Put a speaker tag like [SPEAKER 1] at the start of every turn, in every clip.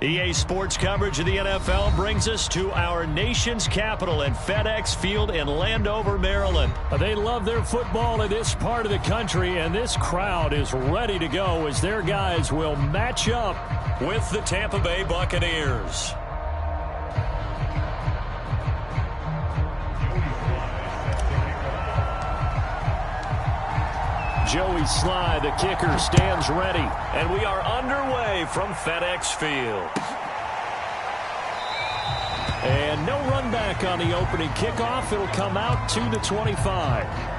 [SPEAKER 1] EA Sports coverage of the NFL brings us to our nation's capital at FedEx Field in Landover, Maryland.
[SPEAKER 2] They love their football in this part of the country, and this crowd is ready to go as their guys will match up
[SPEAKER 1] with the Tampa Bay Buccaneers. Joey Sly, the kicker, stands ready, and we are underway from FedEx Field.
[SPEAKER 2] And no run back on the opening kickoff. It'll come out to the 25.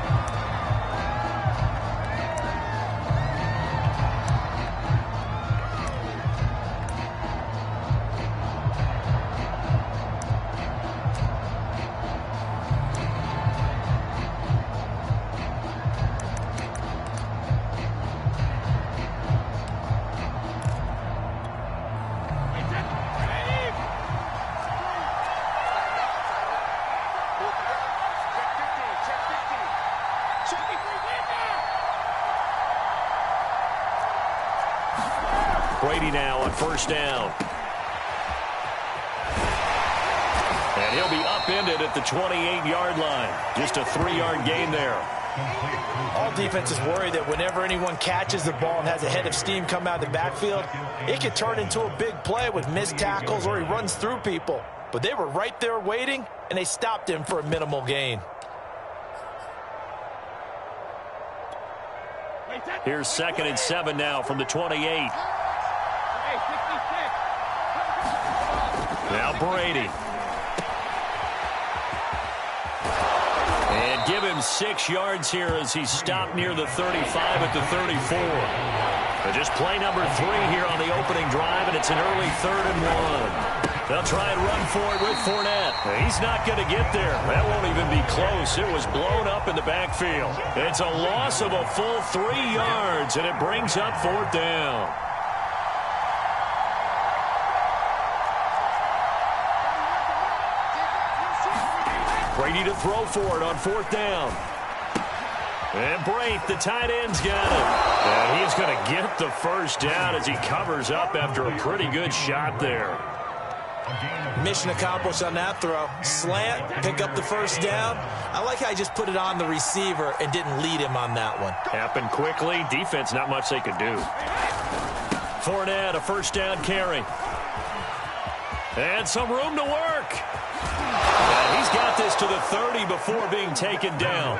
[SPEAKER 1] Brady now on first down. And he'll be upended at the 28-yard line. Just a 3-yard gain there.
[SPEAKER 3] All defenses worry that whenever anyone catches the ball and has a head of steam come out of the backfield, it can turn into a big play with missed tackles or he runs through people. But they were right there waiting, and they stopped him for a minimal gain.
[SPEAKER 1] Here's 2nd and 7 now from the 28. Now Brady. And give him 6 yards here as he stopped near the 35 at the 34. But just play number 3 here on the opening drive, and it's an early 3rd and 1. They'll try and run for it with Fournette. He's not going to get there. That won't even be close. It was blown up in the backfield. It's a loss of a full 3 yards, and it brings up 4th down. Brady to throw for it on 4th down. And Brate, the tight end's got it. And he's going to get the first down as he covers up after a pretty good shot there.
[SPEAKER 3] Mission accomplished on that throw. Slant, pick up the first down. I like how he just put it on the receiver and didn't lead him on that one.
[SPEAKER 1] Happened quickly. Defense, not much they could do. Fournette, a first down carry. And some room to work. And he's got this to the 30 before being taken down.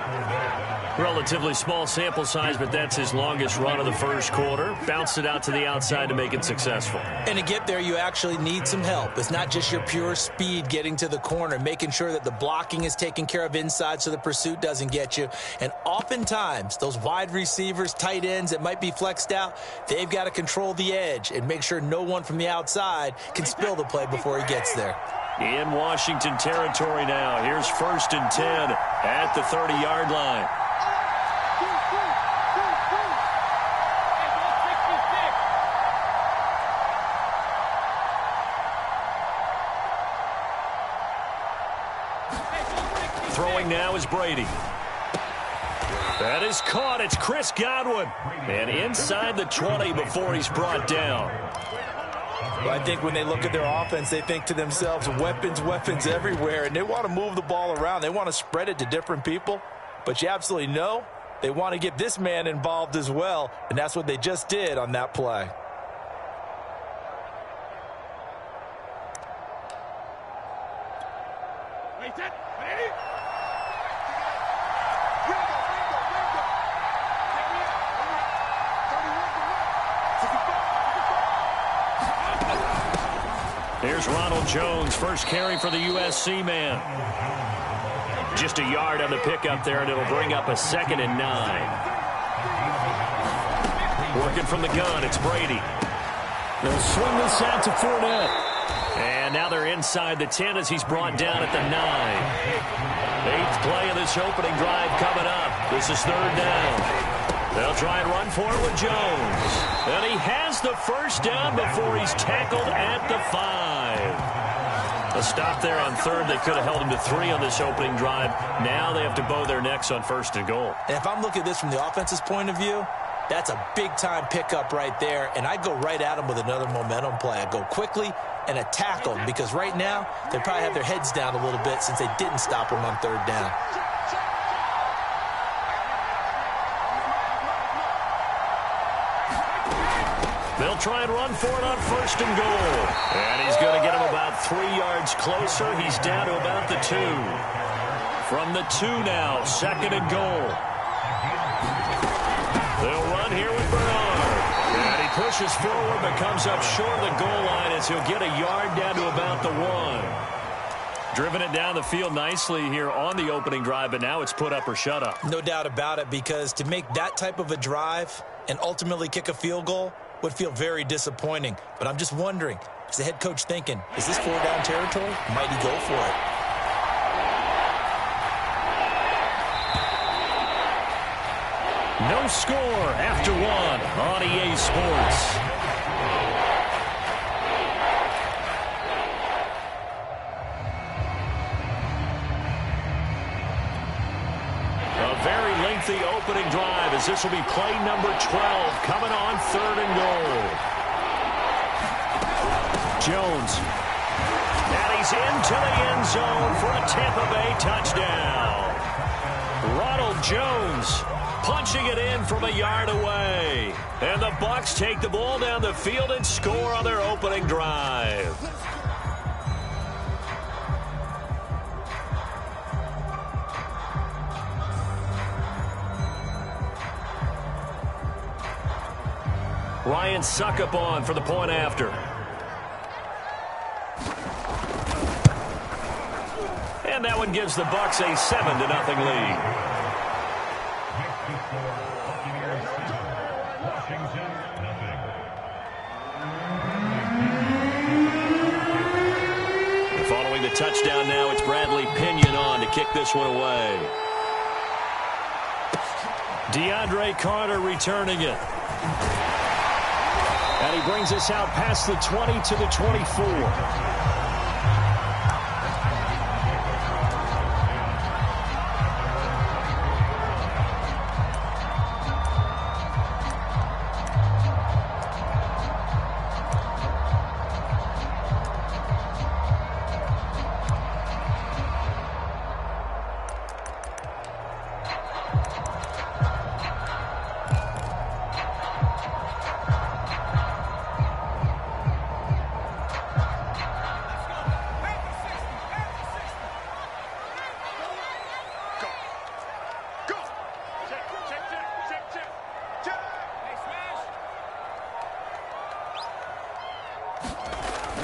[SPEAKER 1] Relatively small sample size, but that's his longest run of the first quarter. Bounced it out to the outside to make it successful.
[SPEAKER 3] And to get there, you actually need some help. It's not just your pure speed getting to the corner, making sure that the blocking is taken care of inside so the pursuit doesn't get you. And oftentimes, those wide receivers, tight ends that might be flexed out, they've got to control the edge and make sure no one from the outside can spill the play before he gets there.
[SPEAKER 1] In Washington territory now. Here's 1st and 10 at the 30-yard line. Throwing now is Brady. That is caught. It's Chris Godwin. And inside the 20 before he's brought down.
[SPEAKER 3] Well, I think when they look at their offense, they think to themselves, weapons, weapons everywhere, and they want to move the ball around. They want to spread it to different people, but you absolutely know they want to get this man involved as well, and that's what they just did on that play.
[SPEAKER 1] Here's Ronald Jones, first carry for the USC man. Just a yard on the pickup there, and it'll bring up a 2nd and 9. Working from the gun, it's Brady.
[SPEAKER 2] They'll swing this out to Fournette.
[SPEAKER 1] And now they're inside the 10 as he's brought down at the 9. 8th play of this opening drive coming up. This is 3rd down. They'll try and run for it with Jones. And he has the first down before he's tackled at the 5. A stop there on 3rd. They could have held him to 3 on this opening drive. Now they have to bow their necks on 1st and goal.
[SPEAKER 3] And if I'm looking at this from the offense's point of view, That's a big-time pickup right there, and I'd go right at him with another momentum play. I'd go quickly and attack them, because right now they probably have their heads down a little bit since they didn't stop him on third down.
[SPEAKER 1] They'll try and run for it on first and goal. And he's going to get him about 3 yards closer. He's down to about the 2. From the 2 now, second and goal. They'll run here with Bernard. And he pushes forward but comes up short of the goal line as he'll get a yard down to about the 1. Driven it down the field nicely here on the opening drive, but now it's put up or shut up.
[SPEAKER 3] No doubt about it, because to make that type of a drive and ultimately kick a field goal would feel very disappointing. But I'm just wondering, is the head coach thinking, is this 4-down territory? Might he go for it?
[SPEAKER 2] No score after 1 on EA Sports.
[SPEAKER 1] A very lengthy opening drive, as this will be play number 12 coming on third and goal.
[SPEAKER 2] Jones.
[SPEAKER 1] And he's into the end zone for a Tampa Bay touchdown. Ronald Jones punching it in from a yard away. And the Bucs take the ball down the field and score on their opening drive. Ryan Suckup on for the point after. And that one gives the Bucs a 7-0 lead. Following the touchdown now, it's Bradley Pinion on to kick this one away.
[SPEAKER 2] DeAndre Carter returning it. And he brings us out past the 20 to the 24.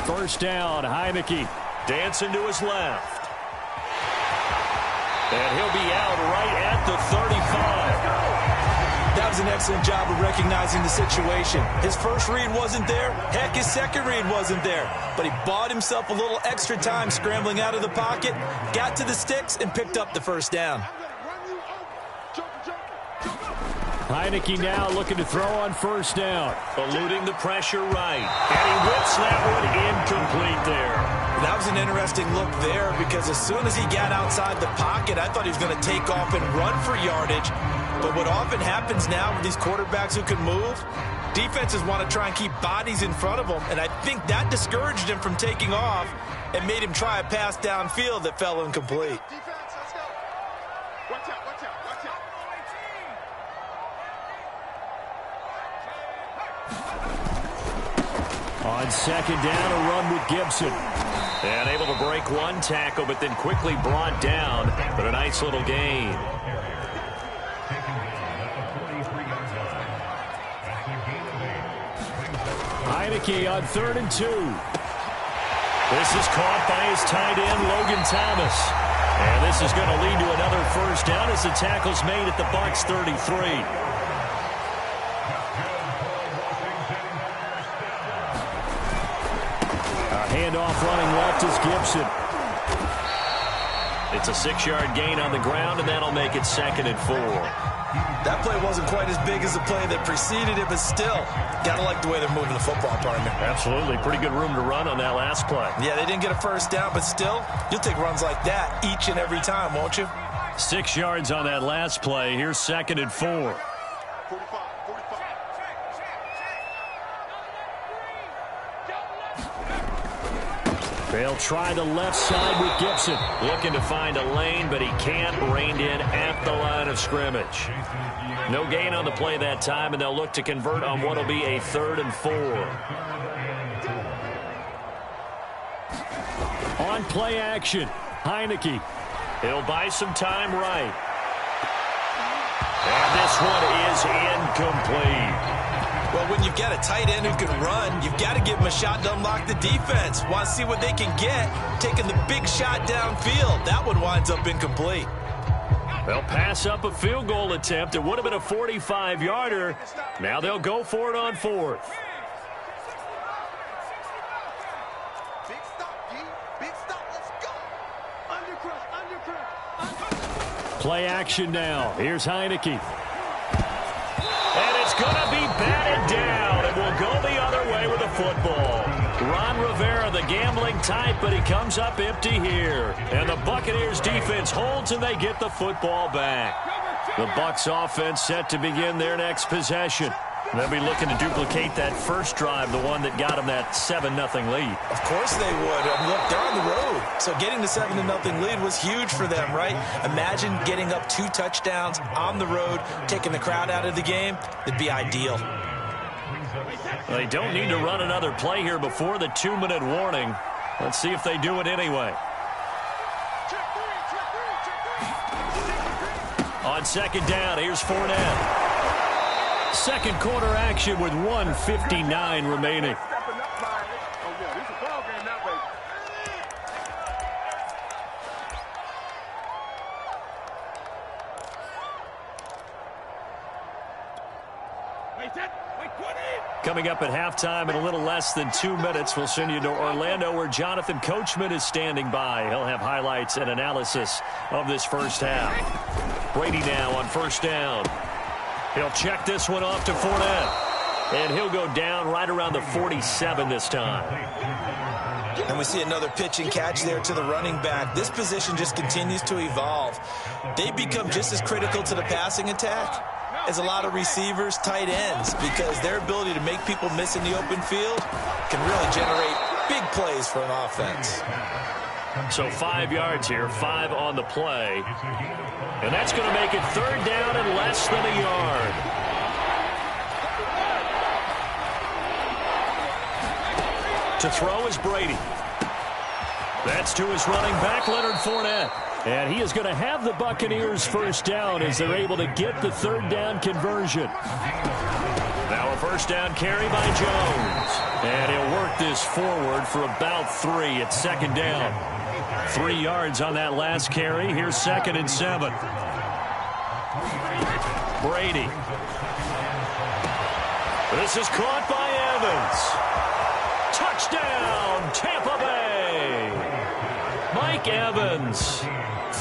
[SPEAKER 2] First down, Heineke.
[SPEAKER 1] Dancing to his left. And he'll be out right at the 35.
[SPEAKER 3] That was an excellent job of recognizing the situation. His first read wasn't there. Heck, his second read wasn't there. But he bought himself a little extra time scrambling out of the pocket, got to the sticks, and picked up the first down.
[SPEAKER 2] Heineke now looking to throw on first down.
[SPEAKER 1] Eluding the pressure right. And he whips that one incomplete there.
[SPEAKER 3] That was an interesting look there, because as soon as he got outside the pocket, I thought he was going to take off and run for yardage. But what often happens now with these quarterbacks who can move, defenses want to try and keep bodies in front of them, and I think that discouraged him from taking off and made him try a pass downfield that fell incomplete.
[SPEAKER 4] Defense, let's go. Watch out, watch out, watch out.
[SPEAKER 2] On second down, a run with Gibson.
[SPEAKER 1] And able to break one tackle, but then quickly brought down. But a nice little gain.
[SPEAKER 2] Heineke on 3rd and 2.
[SPEAKER 1] This is caught by his tight end, Logan Thomas. And this is going to lead to another first down as the tackle's made at the Bucs 33.
[SPEAKER 2] Handoff running left is Gibson.
[SPEAKER 1] It's a 6-yard gain on the ground, and that'll make it 2nd and 4.
[SPEAKER 3] That play wasn't quite as big as the play that preceded it, but still, gotta like the way they're moving the football, partner.
[SPEAKER 1] Absolutely. Pretty good room to run on that last play.
[SPEAKER 3] Yeah, they didn't get a first down, but still, you'll take runs like that each and every time, won't you?
[SPEAKER 2] 6 yards on that last play. Here's 2nd and 4.
[SPEAKER 4] 45, 45.
[SPEAKER 2] They'll try the left side with Gibson.
[SPEAKER 1] Looking to find a lane, but he can't. Reined in at the line of scrimmage. No gain on the play that time, and they'll look to convert on what will be a 3rd and 4.
[SPEAKER 2] On play action, Heineke.
[SPEAKER 1] He'll buy some time right. And this one is incomplete.
[SPEAKER 3] Well, when you've got a tight end who can run, you've got to give him a shot to unlock the defense. Want to see what they can get, taking the big shot downfield. That one winds up incomplete.
[SPEAKER 1] They'll pass up a field goal attempt. It would have been a 45-yarder. Now they'll go for it on 4th.
[SPEAKER 4] Big stop, G. Big stop. Let's go. Undercrush.
[SPEAKER 2] Play action now. Here's Heineke.
[SPEAKER 1] And it's going to be batted down. It will go the other way with the football. Ron Rivera, the gambling type, but he comes up empty here. And the Buccaneers defense holds, and they get the football back. The Bucs offense set to begin their next possession. They'll be looking to duplicate that first drive, the one that got them that 7-0 lead.
[SPEAKER 3] Of course they would. Look, they're on the road. So getting the 7-0 lead was huge for them, right? Imagine getting up 2 touchdowns on the road, taking the crowd out of the game. It'd be ideal.
[SPEAKER 1] They don't need to run another play here before the 2-minute warning. Let's see if they do it anyway. On 2nd down, here's Fournette.
[SPEAKER 2] Second quarter action with 1:59 remaining. Coming up at halftime in a little less than 2 minutes, we'll send you to Orlando where Jonathan Coachman is standing by. He'll have highlights and analysis of this first half. Brady now on 1st down. He'll check this one off to Fournette. And he'll go down right around the 47 this time.
[SPEAKER 3] And we see another pitch and catch there to the running back. This position just continues to evolve. They become just as critical to the passing attack as a lot of receivers, tight ends, because their ability to make people miss in the open field can really generate big plays for an offense.
[SPEAKER 1] So 5 yards here, 5 on the play. And that's going to make it 3rd down and less than a yard. To throw is Brady. That's to his running back, Leonard Fournette. And he is going to have the Buccaneers first down as they're able to get the 3rd down conversion. Now a 1st down carry by Jones. And he'll work this forward for about 3 at 2nd down. 3 yards on that last carry. Here's 2nd and 7. Brady. This is caught by Evans. Touchdown, Tampa Bay. Mike Evans,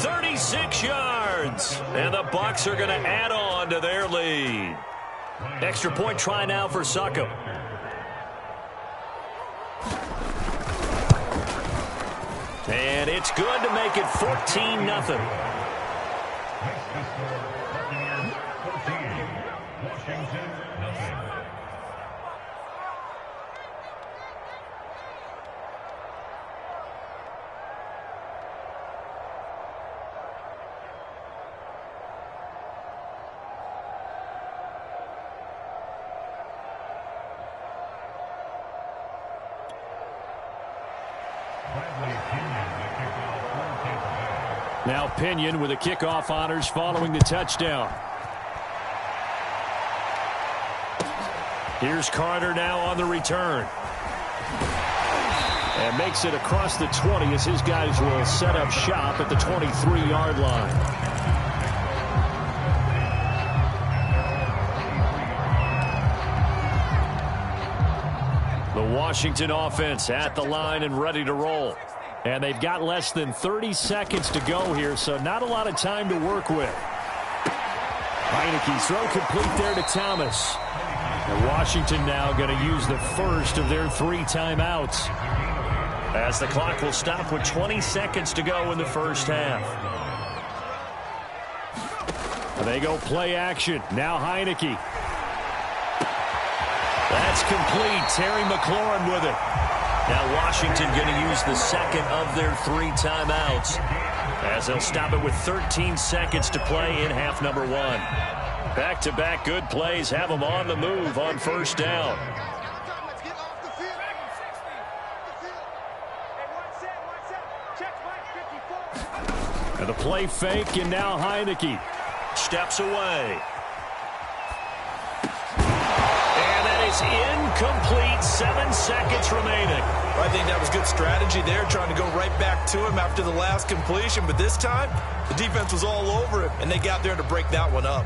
[SPEAKER 1] 36 yards. And the Bucs are going to add on to their lead. Extra point try now for Succop. And it's good to make it 14-0.
[SPEAKER 2] Now Pinion with the kickoff honors following the touchdown. Here's Carter now on the return. And makes it across the 20 as his guys will set up shop at the 23-yard line. The Washington offense at the line and ready to roll. And they've got less than 30 seconds to go here, so not a lot of time to work with. Heineke's throw complete there to Thomas. And Washington now going to use the first of their 3 timeouts. As the clock will stop with 20 seconds to go in the first half. And they go play action. Now Heineke. That's complete. Terry McLaurin with it. Now Washington going to use the second of their 3 timeouts as they'll stop it with 13 seconds to play in half number 1. Back-to-back good plays have them on the move on first down. And the play fake, and now Heineke steps away. And that is incomplete. 7 seconds remaining.
[SPEAKER 3] I think that was good strategy there, trying to go right back to him after the last completion. But this time, the defense was all over him, and they got there to break that one up.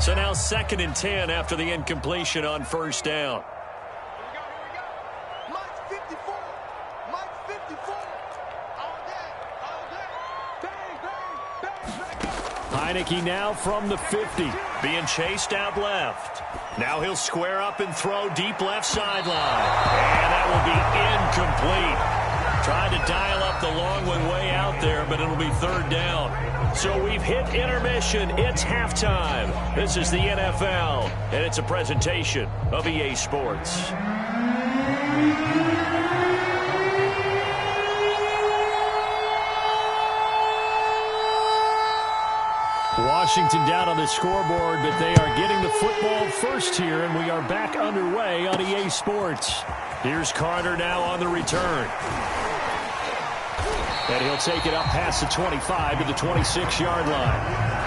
[SPEAKER 2] So now 2nd and 10 after the incompletion on first down. Heineke now from the 50. Being chased out left. Now he'll square up and throw deep left sideline. And that will be incomplete. Tried to dial up the long one way out there, but it'll be 3rd down. So we've hit intermission. It's halftime. This is the NFL, and it's a presentation of EA Sports. Washington down on the scoreboard, but they are getting the football first here, and we are back underway on EA Sports. Here's Carter now on the return. And he'll take it up past the 25 to the 26-yard line.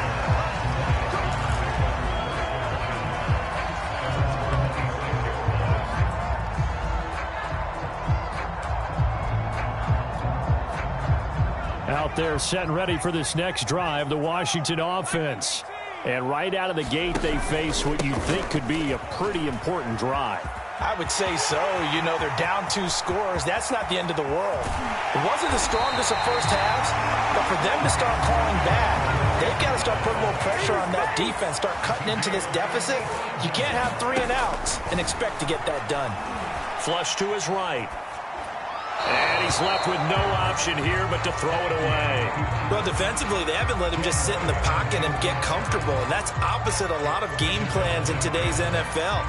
[SPEAKER 2] Out there set and ready for this next drive, the Washington offense. And right out of the gate, they face what you think could be a pretty important drive.
[SPEAKER 3] I would say so. You know, they're down 2 scores. That's not the end of the world. It wasn't the strongest of first halves, but for them to start calling back, they've got to start putting more pressure on that defense, start cutting into this deficit. You can't have 3 and outs and expect to get that done.
[SPEAKER 2] Flush to his right. And he's left with no option here but to throw it away.
[SPEAKER 3] Well, defensively, they haven't let him just sit in the pocket and get comfortable, and that's opposite a lot of game plans in today's NFL.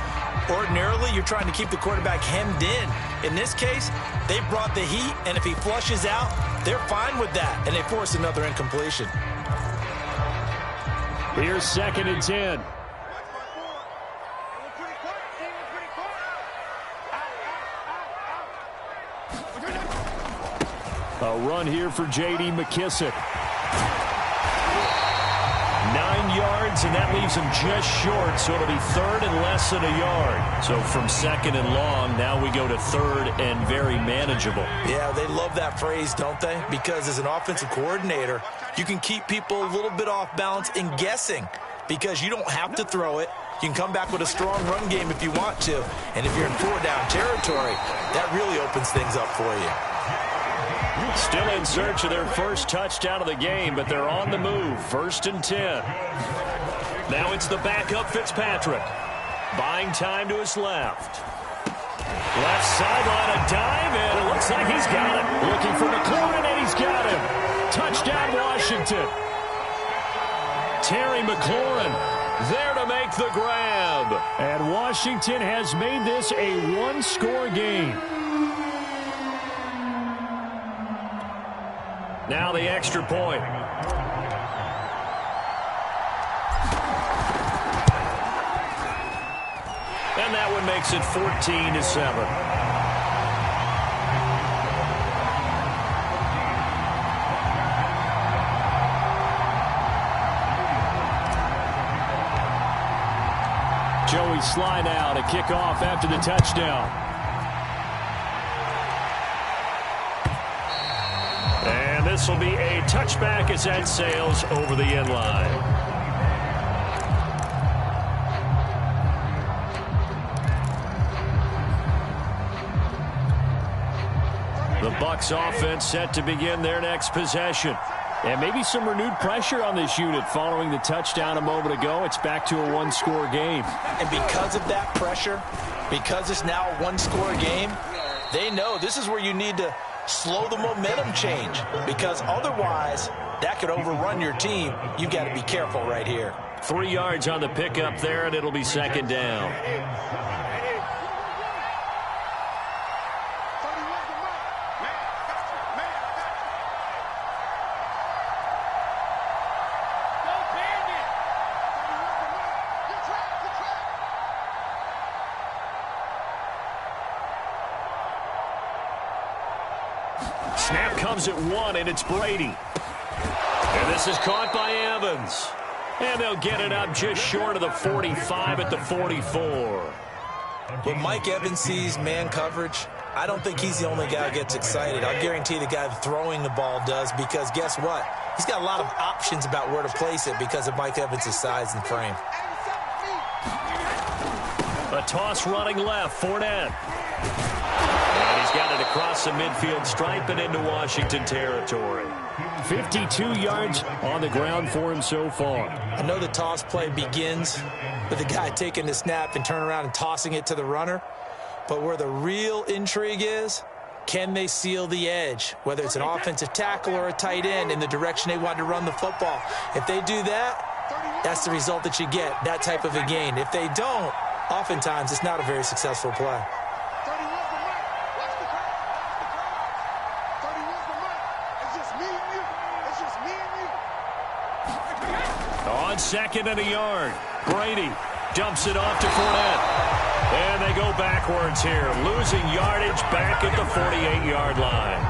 [SPEAKER 3] Ordinarily, you're trying to keep the quarterback hemmed in. In this case, they brought the heat, and if he flushes out, they're fine with that, and they force another incompletion.
[SPEAKER 2] Here's 2nd and 10. A run here for J.D. McKissick. 9 yards, and that leaves him just short, so it'll be 3rd and less than a yard. So from 2nd and long, now we go to 3rd and very manageable.
[SPEAKER 3] Yeah, they love that phrase, don't they? Because as an offensive coordinator, you can keep people a little bit off balance and guessing because you don't have to throw it. You can come back with a strong run game if you want to. And if you're in 4-down territory, that really opens things up for you.
[SPEAKER 2] Still in search of their first touchdown of the game, but they're on the move. 1st and 10. Now it's the backup Fitzpatrick. Buying time to his left. Left sideline, a dive, and it looks like he's got it. Looking for McLaurin, and he's got him. Touchdown, Washington. Terry McLaurin there to make the grab. And Washington has made this a 1-score game. Now the extra point. And that one makes it 14-7. Joey Sly now to kick off after the touchdown. And this will be a touchback as that sails over the end line. The Bucs offense set to begin their next possession. And maybe some renewed pressure on this unit following the touchdown a moment ago. It's back to a 1-score game.
[SPEAKER 3] And because of that pressure, because it's now a 1-score game, they know this is where you need to slow the momentum change, because otherwise that could overrun your team. You've got to be careful right here.
[SPEAKER 2] 3 yards on the pickup there, and it'll be 2nd down. Snap comes at 1, and it's Brady. And this is caught by Evans. And they'll get it up just short of the 45 at the 44.
[SPEAKER 3] When Mike Evans sees man coverage, I don't think he's the only guy who gets excited. I'll guarantee the guy throwing the ball does, because guess what? He's got a lot of options about where to place it because of Mike Evans' size and frame.
[SPEAKER 2] A toss running left, Fournette. And he's got it across the midfield stripe and into Washington territory. 52 yards on the ground for him so far.
[SPEAKER 3] I know the toss play begins with the guy taking the snap and turning around and tossing it to the runner. But where the real intrigue is, can they seal the edge, whether it's an offensive tackle or a tight end, in the direction they want to run the football? If they do that, that's the result that you get, that type of a gain. If they don't, oftentimes it's not a very successful play.
[SPEAKER 2] On second and a yard, Brady dumps it off to Fournette. And they go backwards here, losing yardage back at the 48-yard line.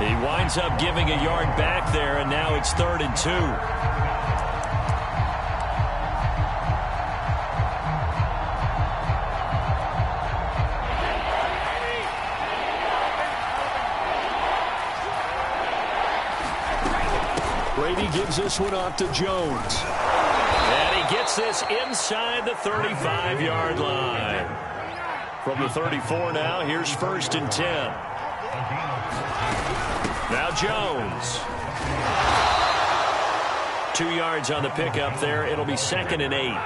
[SPEAKER 2] He winds up giving a yard back there, and now it's 3rd and 2. Brady gives this one off to Jones. And he gets this inside the 35-yard line. From the 34 now, here's 1st and 10. Now Jones. 2 yards on the pickup there. It'll be 2nd and 8.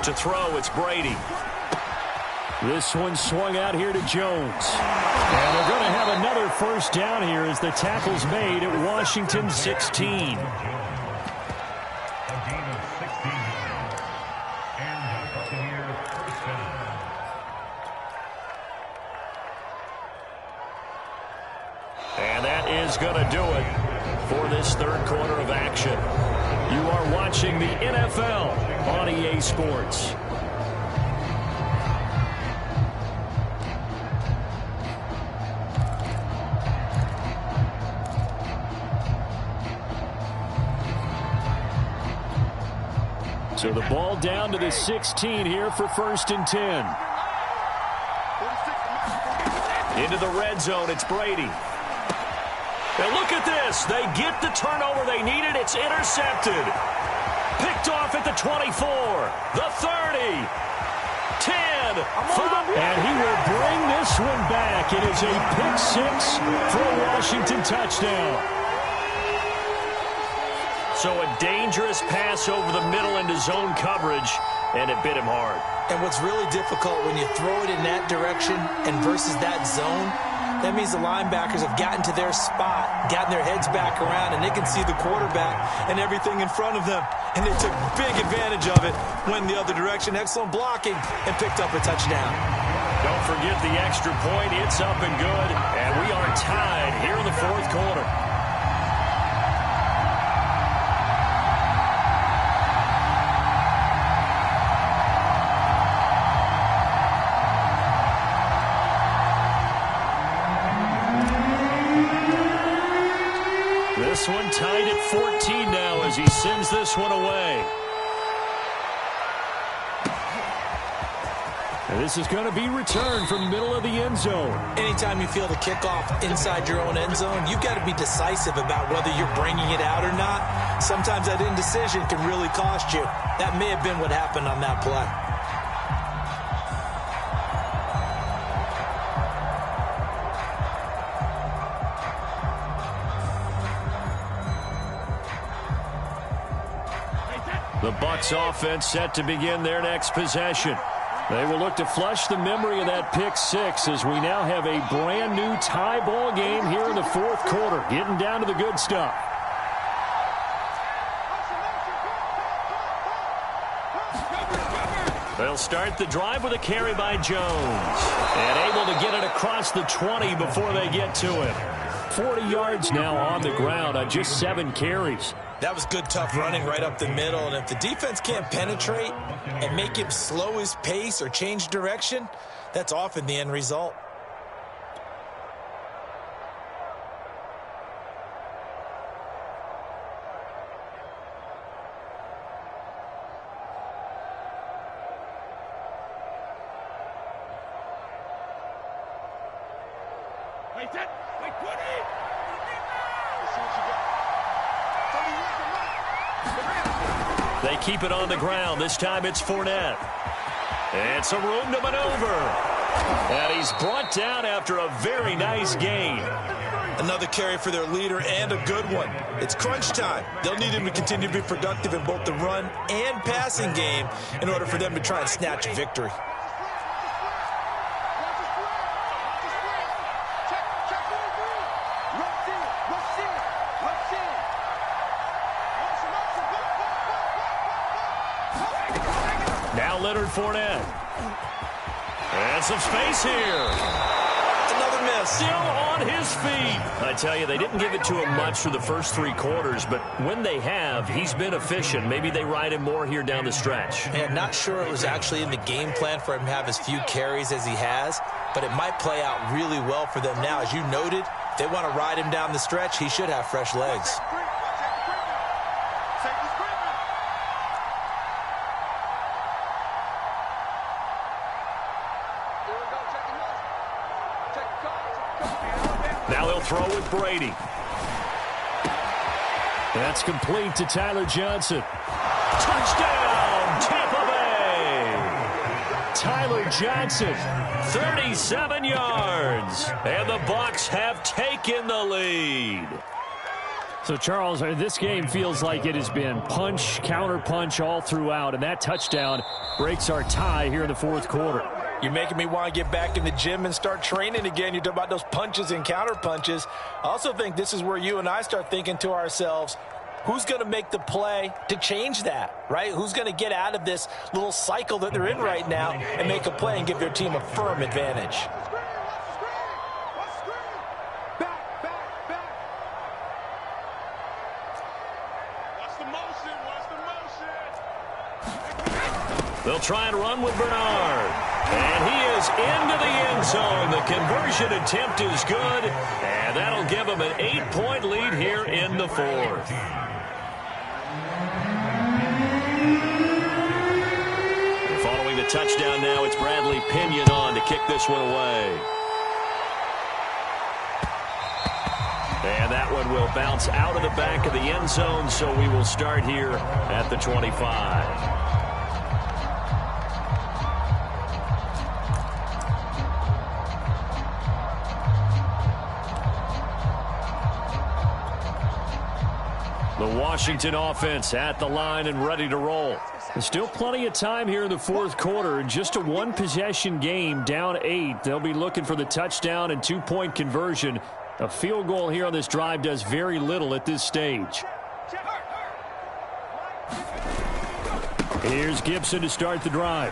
[SPEAKER 2] To throw, it's Brady. This one swung out here to Jones. And they're going to have another 1st down here as the tackle's made at Washington 16. And that is going to do it for this 3rd quarter of action. You are watching the NFL on EA Sports. So the ball down to the 16 here for 1st and 10. Into the red zone, it's Brady. And look at this. They get the turnover they needed. It's intercepted. Picked off at the 24, the 30, 10, 5. And he will bring this one back. It is a pick 6 for a Washington touchdown. So a dangerous pass over the middle into zone coverage, and it bit him hard.
[SPEAKER 3] And what's really difficult when you throw it in that direction and versus that zone, that means the linebackers have gotten to their spot, gotten their heads back around, and they can see the quarterback and everything in front of them. And they took big advantage of it, went the other direction, excellent blocking, and picked up a touchdown.
[SPEAKER 2] Don't forget the extra point. It's up and good, and we are tied here in the 4th quarter. This one tied at 14 now as he sends this one away. And this is going to be returned from the middle of the end zone.
[SPEAKER 3] Anytime you feel the kickoff inside your own end zone, you've got to be decisive about whether you're bringing it out or not. Sometimes that indecision can really cost you. That may have been what happened on that play.
[SPEAKER 2] The Bucs offense set to begin their next possession. They will look to flush the memory of that pick 6 as we now have a brand new tie ball game here in the 4th quarter, getting down to the good stuff. They'll start the drive with a carry by Jones, and able to get it across the 20 before they get to it. 40 yards now on the ground on just 7 carries.
[SPEAKER 3] That was good, tough running right up the middle. And if the defense can't penetrate and make him slow his pace or change direction, that's often the end result.
[SPEAKER 2] They keep it on the ground. This time it's Fournette. It's a room to maneuver. And he's brought down after a very nice gain.
[SPEAKER 3] Another carry for their leader and a good one. It's crunch time. They'll need him to continue to be productive in both the run and passing game in order for them to try and snatch a victory.
[SPEAKER 2] Fournette. And some space here.
[SPEAKER 3] Another miss.
[SPEAKER 2] Still on his feet. I tell you, they didn't give it to him much for the first 3 quarters, but when they have, he's been efficient. Maybe they ride him more here down the stretch.
[SPEAKER 3] Man, not sure it was actually in the game plan for him to have as few carries as he has, but it might play out really well for them now. As you noted, if they want to ride him down the stretch, he should have fresh legs.
[SPEAKER 2] Now he'll throw with Brady. That's complete to Tyler Johnson. Touchdown, Tampa Bay! Tyler Johnson, 37 yards. And the Bucs have taken the lead.
[SPEAKER 5] So, Charles, this game feels like it has been punch, counter-punch all throughout, and that touchdown breaks our tie here in the fourth quarter.
[SPEAKER 3] You're making me want to get back in the gym and start training again. You talk about those punches and counter punches. I also think this is where you and I start thinking to ourselves, who's going to make the play to change that, right? Who's going to get out of this little cycle that they're in right now and make a play and give their team a firm advantage?
[SPEAKER 2] They'll try and run with Bernard. And he is into the end zone. The conversion attempt is good. And that'll give them an 8-point lead here in the fourth. Following the touchdown now, it's Bradley Pinion on to kick this one away. And that one will bounce out of the back of the end zone, so we will start here at the 25. The Washington offense at the line and ready to roll. There's still plenty of time here in the fourth quarter. In just a one-possession game, down 8. They'll be looking for the touchdown and 2-point conversion. A field goal here on this drive does very little at this stage. Here's Gibson to start the drive.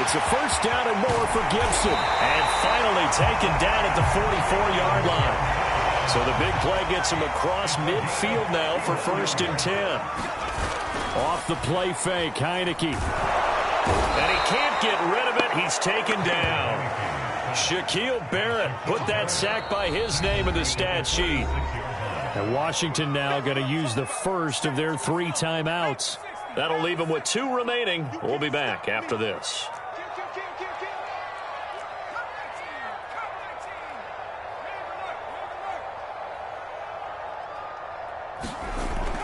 [SPEAKER 2] It's a first down and more for Gibson. And finally taken down at the 44-yard line. So the big play gets him across midfield now for 1st and 10. Off the play fake, Heineke. And he can't get rid of it. He's taken down. Shaquille Barrett put that sack by his name in the stat sheet. And Washington now going to use the first of their 3 timeouts. That'll leave them with 2 remaining. We'll be back after this.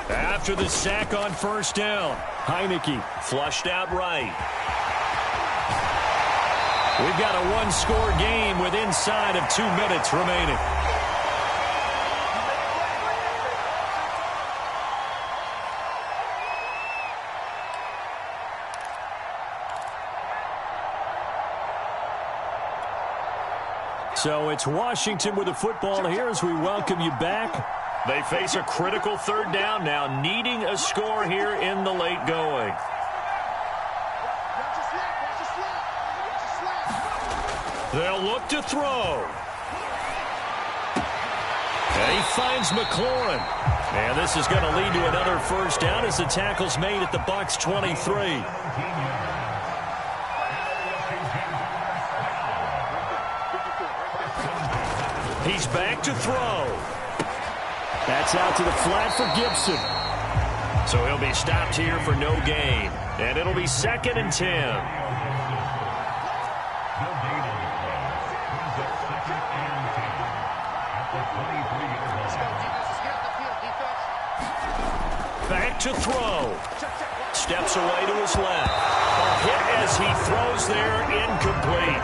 [SPEAKER 2] After the sack on first down, Heineke flushed out right. We've got a 1-score game with inside of 2 minutes remaining. So it's Washington with the football here as we welcome you back. They face a critical 3rd down now, needing a score here in the late going. They'll look to throw. And he finds McLaurin. And this is going to lead to another first down as the tackle's made at the Bucs 23. He's back to throw.
[SPEAKER 5] That's out to the flat for Gibson.
[SPEAKER 2] So he'll be stopped here for no gain. And it'll be 2nd and 10. Back to throw. Steps away to his left. A hit as he throws there, incomplete.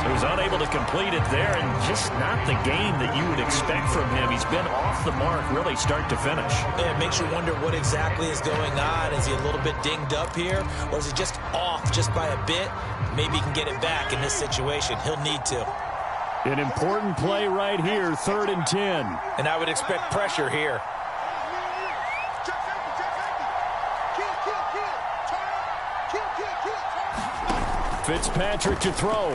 [SPEAKER 2] He was unable to complete it there, and just not the game that you would expect from him. He's been off the mark really start to finish.
[SPEAKER 3] Yeah, it makes you wonder what exactly is going on. Is he a little bit dinged up here, or is he just off just by a bit? Maybe he can get it back in this situation. He'll need to.
[SPEAKER 5] An important play right here, 3rd and 10.
[SPEAKER 3] And I would expect pressure here.
[SPEAKER 5] Fitzpatrick to throw.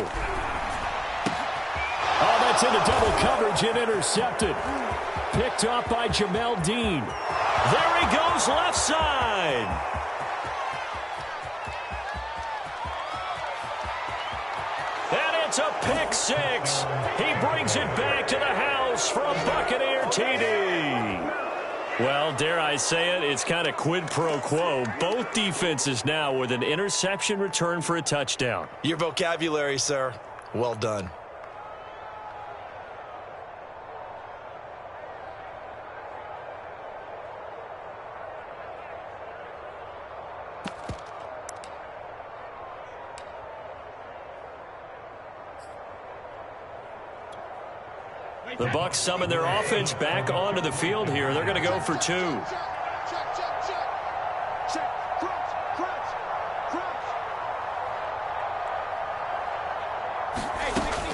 [SPEAKER 5] Oh, that's into double coverage and intercepted. Picked off by Jamel Dean.
[SPEAKER 2] There he goes left side. And it's a pick six. He brings it back to the house for a Buccaneer TD. Well, dare I say it, it's kind of quid pro quo. Both defenses now with an interception return for a touchdown.
[SPEAKER 3] Your vocabulary, sir. Well done.
[SPEAKER 2] The Bucs summon their offense back onto the field here. They're going to go for 2.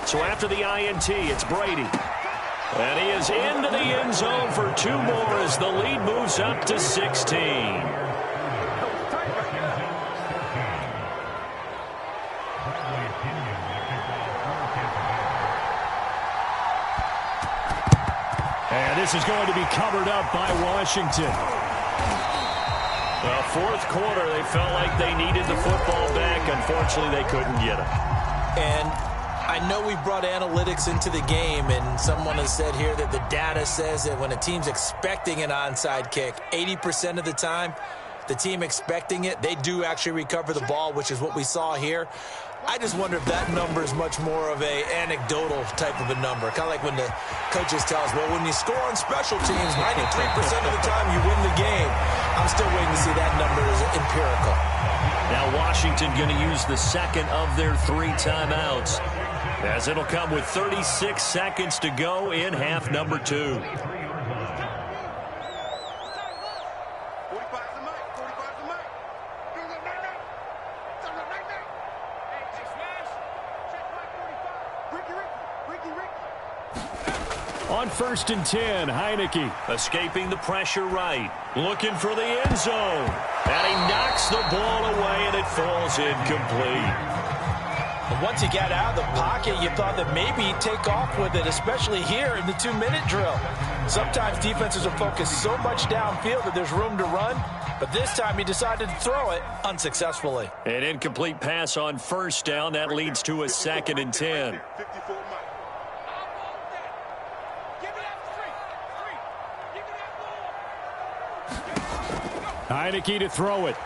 [SPEAKER 2] So after the INT, it's Brady. And he is into the end zone for 2 more as the lead moves up to 16.
[SPEAKER 5] And this is going to be covered up by Washington.
[SPEAKER 2] Well, 4th quarter, they felt like they needed the football back. Unfortunately, they couldn't get it.
[SPEAKER 3] And I know we brought analytics into the game, and someone has said here that the data says that when a team's expecting an onside kick, 80% of the time, the team expecting it, they do actually recover the ball, which is what we saw here. I just wonder if that number is much more of a anecdotal type of a number. Kind of like when the coaches tell us, well, when you score on special teams, 93% of the time you win the game. I'm still waiting to see that number as empirical.
[SPEAKER 2] Now Washington going to use the 2nd of their 3 timeouts, as it'll come with 36 seconds to go in half number 2.
[SPEAKER 5] On 1st and 10, Heineke.
[SPEAKER 2] Escaping the pressure right. Looking for the end zone. And he knocks the ball away, and it falls incomplete.
[SPEAKER 3] And once he got out of the pocket, you thought that maybe he'd take off with it, especially here in the 2-minute drill. Sometimes defenses will focus so much downfield that there's room to run, but this time he decided to throw it unsuccessfully.
[SPEAKER 2] An incomplete pass on 1st down. That leads to a 2nd and 10.
[SPEAKER 5] Heineke to throw it.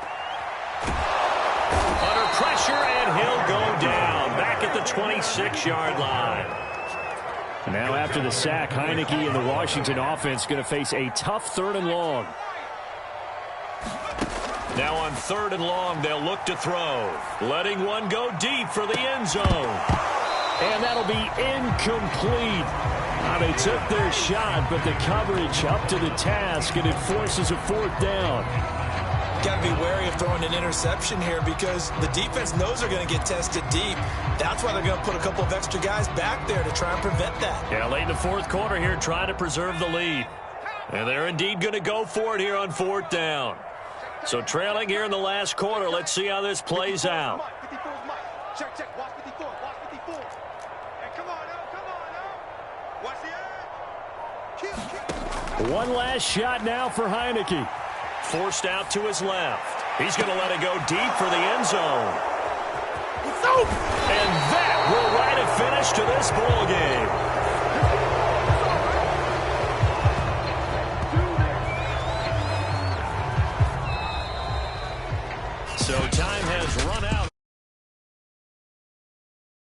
[SPEAKER 2] Under pressure, and he'll go down. Back at the 26-yard line.
[SPEAKER 5] Now after the sack, Heineke and the Washington offense going to face a tough 3rd and long.
[SPEAKER 2] Now on 3rd and long, they'll look to throw. Letting one go deep for the end zone.
[SPEAKER 5] And that'll be incomplete. Now they took their shot, but the coverage up to the task, and it forces a 4th down.
[SPEAKER 3] Got to be wary of throwing an interception here because the defense knows they're going to get tested deep. That's why they're going to put a couple of extra guys back there to try and prevent that.
[SPEAKER 2] Yeah, late in the 4th quarter here, trying to preserve the lead. And they're indeed going to go for it here on 4th down. So trailing here in the last quarter, let's see how this plays out.
[SPEAKER 4] Check, check, watch 54, watch 54. And come on now, watch the edge.
[SPEAKER 5] One last shot now for Heineke.
[SPEAKER 1] Forced out to his left. He's going to let it go deep for the end zone. And that will write a finish to this ball game.